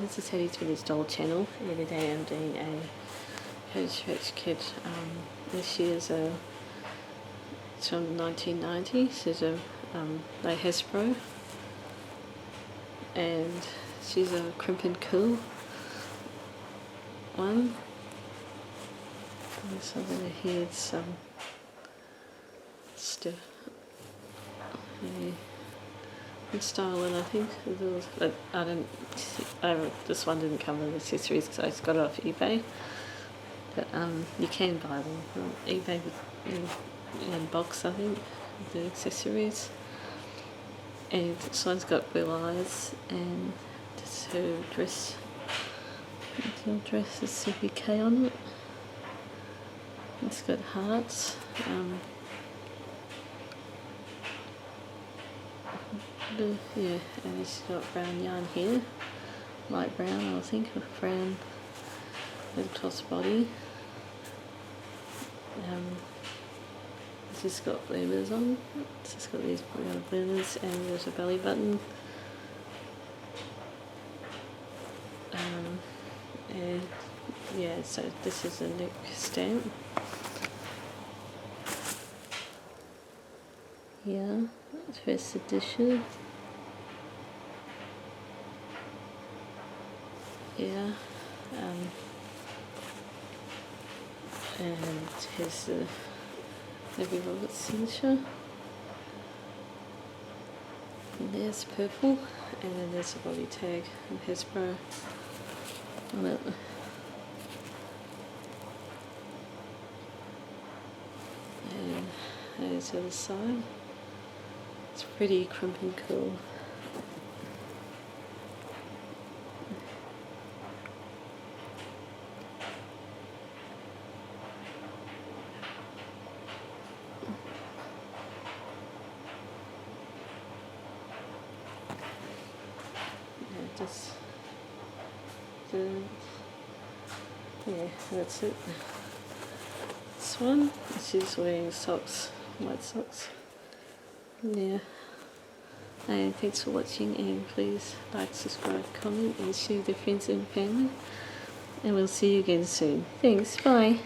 as I said, he's with his doll channel. Every day I'm doing a Cabbage kit. This year's it's from the 1990s. It's a by Hasbro, and she's a Crimp and cool one. And so then here it's stiff. It's styling, I think. But this one didn't come with accessories because I just got it off eBay. But you can buy them on eBay in box, I think, the accessories. And this one's got blue eyes, and this her dress. The little dress is CPK on it. It's got hearts. Yeah, and it's got brown yarn here, light brown, I think, with brown little toss body. It's just got bloomers on. It's just got these brown bloomers, and there's a belly button. And yeah, so this is a neck stamp. Yeah, first edition. Yeah, and here's the Maybe Robert signature. And there's purple, and then there's a body tag and Hasbro on it. And there's the other side. It's pretty crimp and cool. Yeah, that's it. This one, she's wearing socks, white socks. Yeah. And thanks for watching, and please like, subscribe, comment, and share with your friends and family. And we'll see you again soon. Thanks, bye.